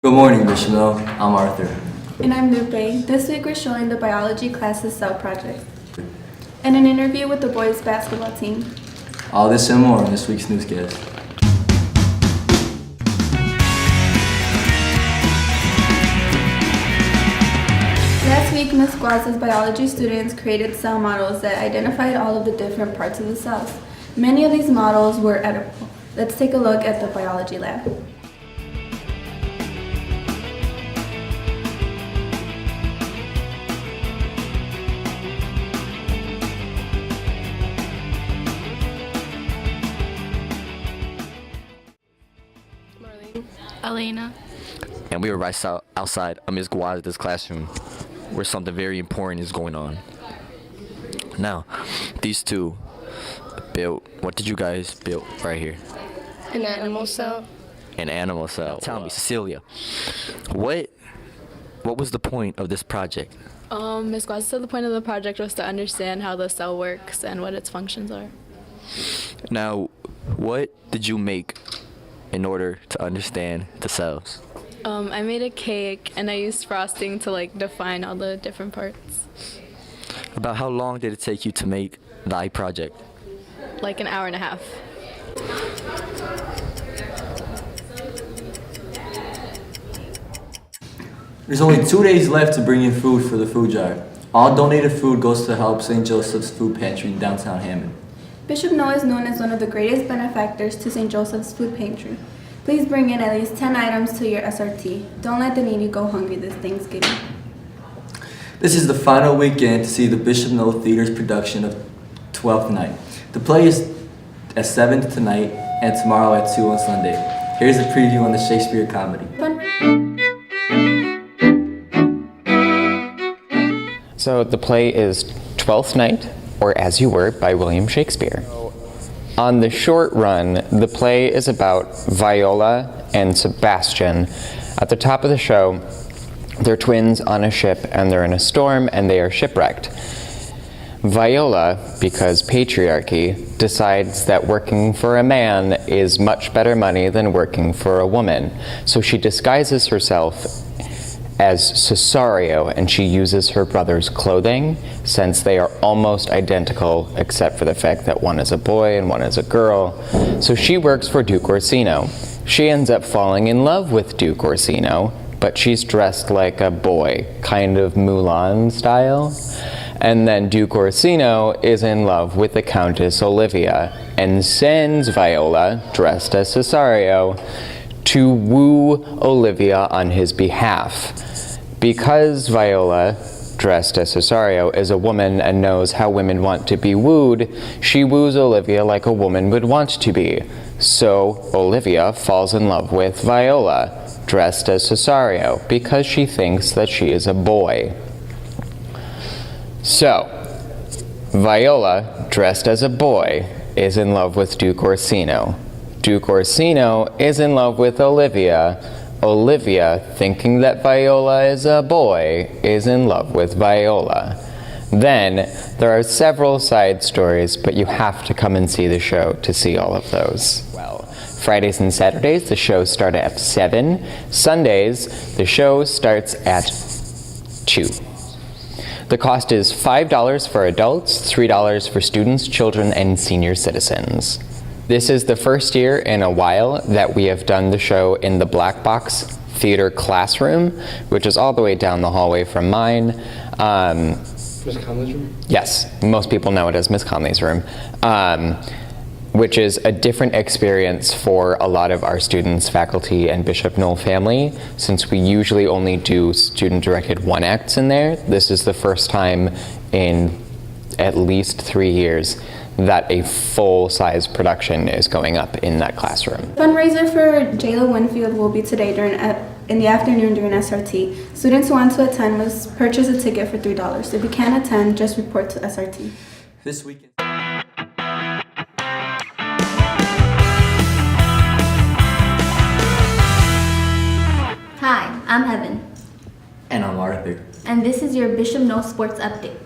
Good morning, Bishop Nov. I'm Arthur. And I'm Lupe. This week we're showing the biology class's cell project and an interview with the boys basketball team. All this and more on this week's Newscast. Last week, Ms. Guaz's biology students created cell models that identified all of the different parts of the cells. Many of these models were edible. Let's take a look at the biology lab. Elena. And we were right outside of Ms. Guada's classroom where something very important is going on. Now, these two built, what did you guys build right here? An animal cell. An animal cell. Tell me, Cecilia, what was the point of this project? Ms. Guaz said the point of the project was to understand how the cell works and what its functions are. Now, what did you make in order to understand the cells? I made a cake and I used frosting to define all the different parts. About how long did it take you to make thy project? Like an hour and a half. There's only 2 days left to bring in food for the food drive. All donated food goes to help St. Joseph's Food Pantry in downtown Hammond. Bishop Noah is known as one of the greatest benefactors to St. Joseph's Food Pantry. Please bring in at least 10 items to your SRT. Don't let the needy go hungry this Thanksgiving. This is the final weekend to see the Bishop Noah Theater's production of Twelfth Night. The play is at 7 tonight and tomorrow at 2 on Sunday. Here's a preview on the Shakespeare comedy. So the play is Twelfth Night, or As You Were, by William Shakespeare. On the short run, the play is about Viola and Sebastian. At the top of the show, they're twins on a ship and they're in a storm and they are shipwrecked. Viola, because patriarchy, decides that working for a man is much better money than working for a woman. So she disguises herself as Cesario, and she uses her brother's clothing since they are almost identical except for the fact that one is a boy and one is a girl. So she works for Duke Orsino. She ends up falling in love with Duke Orsino, but she's dressed like a boy, kind of Mulan style. And then Duke Orsino is in love with the Countess Olivia and sends Viola, dressed as Cesario, to woo Olivia on his behalf. Because Viola, dressed as Cesario, is a woman and knows how women want to be wooed, she woos Olivia like a woman would want to be. So Olivia falls in love with Viola, dressed as Cesario, because she thinks that she is a boy. So, Viola, dressed as a boy, is in love with Duke Orsino. Duke Orsino is in love with Olivia. Olivia, thinking that Viola is a boy, is in love with Viola. Then, there are several side stories, but you have to come and see the show to see all of those. Well, Fridays and Saturdays, the shows start at 7. Sundays, the show starts at 2. The cost is $5 for adults, $3 for students, children, and senior citizens. This is the first year in a while that we have done the show in the Black Box Theater classroom, which is all the way down the hallway from mine. Miss Conley's room? Yes, most people know it as Miss Conley's room, which is a different experience for a lot of our students, faculty, and Bishop Noel family. Since we usually only do student-directed one-acts in there, this is the first time in at least 3 years that a full-size production is going up in that classroom. Fundraiser for Jayla Winfield will be today in the afternoon during SRT. Students who want to attend must purchase a ticket for $3. If you can't attend, just report to SRT. This weekend. Hi, I'm Heaven. And I'm Arthur. And this is your Bishop Noah Sports Update.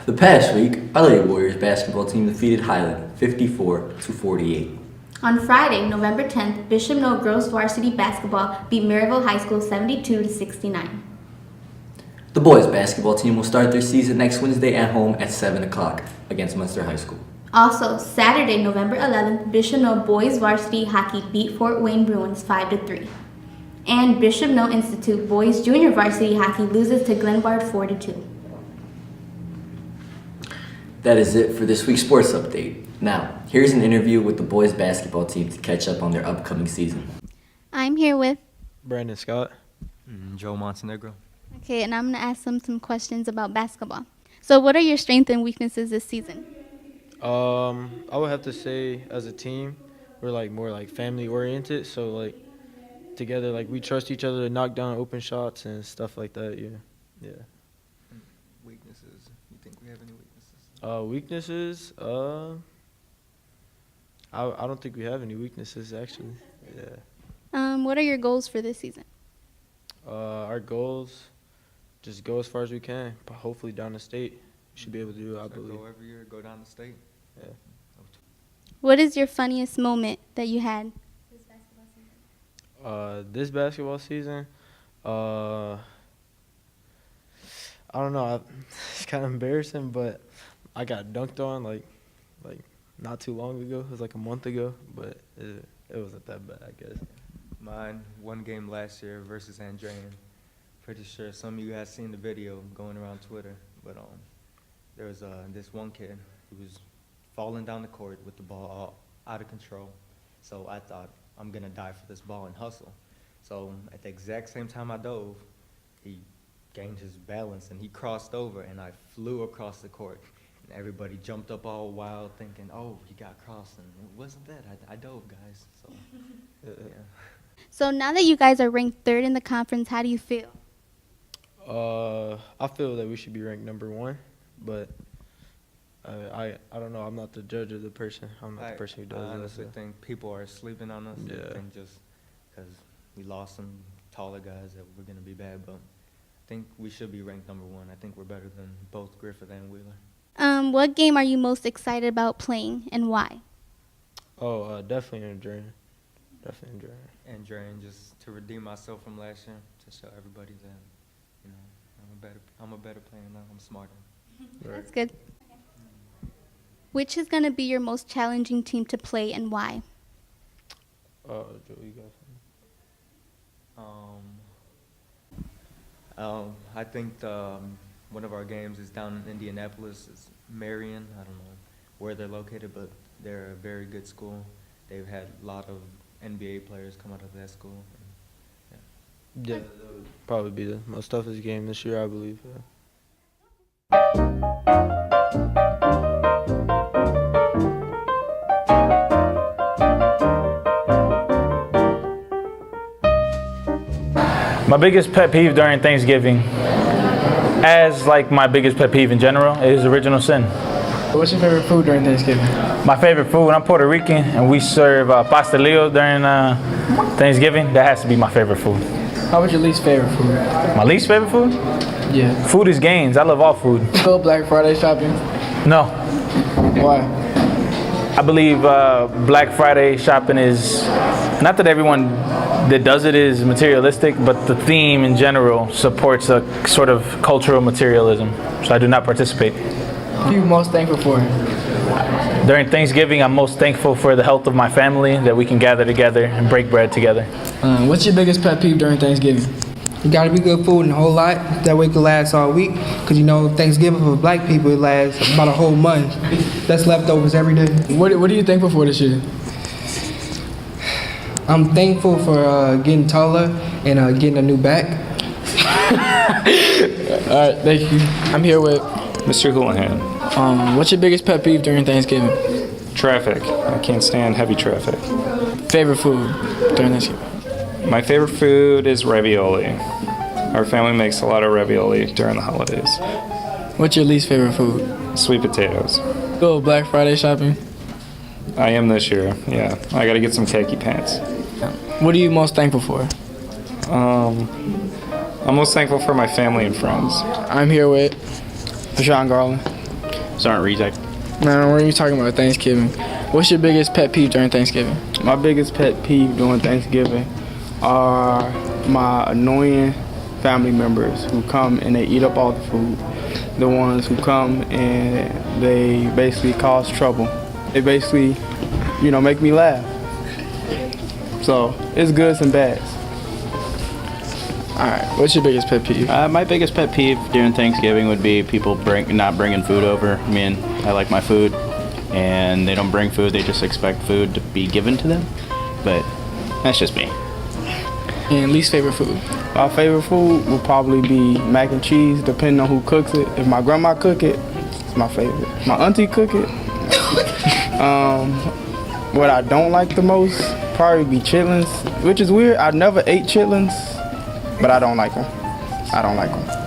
The past week, our Lady Warriors basketball team defeated Highland 54-48. On Friday, November 10th, Bishop Noe girls varsity basketball beat Maryville High School 72-69. The boys basketball team will start their season next Wednesday at home at 7 o'clock against Munster High School. Also, Saturday, November 11th, Bishop Noe boys varsity hockey beat Fort Wayne Bruins 5-3. And Bishop Noe Institute boys junior varsity hockey loses to Glenbard 4-2. That is it for this week's sports update. Now, here's an interview with the boys basketball team to catch up on their upcoming season. I'm here with. Brandon Scott. Joe Montenegro. Okay, and I'm going to ask them some questions about basketball. So, what are your strengths and weaknesses this season? I would have to say, as a team, we're like more like family oriented. So like together, like we trust each other to knock down open shots and stuff like that. Yeah. Weaknesses. You think we have any weaknesses? Weaknesses. I don't think we have any weaknesses actually. Yeah. What are your goals for this season? Our goals, just go as far as we can. But hopefully down the state, we should be able to do it, I believe. Go every year, go down the state. Yeah. What is your funniest moment that you had this basketball season? This basketball season, I don't know. It's kind of embarrassing, but I got dunked on like not too long ago. It was like a month ago, but it wasn't that bad, I guess. Mine, one game last year versus Andrean. Pretty sure some of you guys seen the video going around Twitter, but there was this one kid who was falling down the court with the ball all out of control. So I thought, I'm gonna dive for this ball and hustle. So at the exact same time I dove, he gained his balance and he crossed over and I flew across the court. And everybody jumped up all wild thinking, oh, he got crossed, and it wasn't that. I dove, guys. So, yeah. So now that you guys are ranked 3rd in the conference, how do you feel? I feel that we should be ranked number 1, but I don't know. I'm not the judge of the person. I'm not the person who does it. I honestly think people are sleeping on us. Yeah. I think just because we lost some taller guys that we're going to be bad, but I think we should be ranked number 1. I think we're better than both Griffith and Wheeler. What game are you most excited about playing and why? Oh, definitely Andrean. Definitely Andrean. And just to redeem myself from last year, to show everybody that, you know, I'm a better player now. I'm smarter. Right. That's good. Which is going to be your most challenging team to play and why? Joe, you got something? I think one of our games is down in Indianapolis. It's Marion. I don't know where they're located, but they're a very good school. They've had a lot of NBA players come out of that school. Yeah, that would probably be the most toughest game this year, I believe. Yeah. My biggest pet peeve during Thanksgiving, as like my biggest pet peeve in general, is original sin. What's your favorite food during Thanksgiving? My favorite food, I'm Puerto Rican, and we serve pastelillo during Thanksgiving. That has to be my favorite food. How about your least favorite food? My least favorite food? Yeah. Food is gains. I love all food. Go Black Friday shopping? No. Why? I believe Black Friday shopping is, not that everyone that does it is materialistic, but the theme in general supports a sort of cultural materialism. So I do not participate. What are you most thankful for? During Thanksgiving, I'm most thankful for the health of my family, that we can gather together and break bread together. What's your biggest pet peeve during Thanksgiving? You gotta be good food and a whole lot. That way it can last all week. Cause you know Thanksgiving for black people it lasts about a whole month. That's leftovers every day. What are you thankful for this year? I'm thankful for getting taller and getting a new back. All right, thank you. I'm here with Mr. Houlihan. What's your biggest pet peeve during Thanksgiving? Traffic. I can't stand heavy traffic. Favorite food during Thanksgiving? My favorite food is ravioli. Our family makes a lot of ravioli during the holidays. What's your least favorite food? Sweet potatoes. Go Black Friday shopping? I am this year, yeah. I gotta get some khaki pants. What are you most thankful for? I'm most thankful for my family and friends. I'm here with Sean Garland. Sergeant Reject. Now, when you're talking about Thanksgiving, What's your biggest pet peeve during Thanksgiving? My biggest pet peeve during Thanksgiving are my annoying family members who come and they eat up all the food. The ones who come and they basically cause trouble. They basically, make me laugh. So it's goods and bads. All right. What's your biggest pet peeve? My biggest pet peeve during Thanksgiving would be people not bringing food over. I mean, I like my food, and they don't bring food. They just expect food to be given to them. But that's just me. And least favorite food? My favorite food will probably be mac and cheese, depending on who cooks it. If my grandma cook it, it's my favorite. My auntie cook it. What I don't like the most probably be chitlins, which is weird. I never ate chitlins, but I don't like them.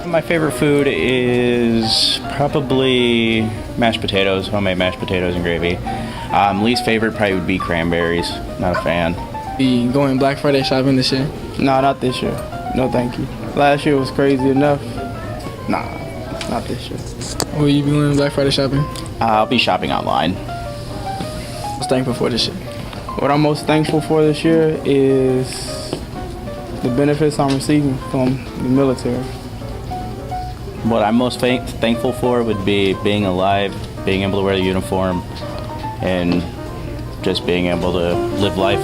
My favorite food is probably mashed potatoes, homemade mashed potatoes and gravy. Least favorite probably would be cranberries. Not a fan. Be going Black Friday shopping this year? No, not this year. No, thank you. Last year was crazy enough. Nah, not this year. Will you be going Black Friday shopping? I'll be shopping online. What's thankful for this year? What I'm most thankful for this year is the benefits I'm receiving from the military. What I'm most thankful for would be being alive, being able to wear the uniform, and just being able to live life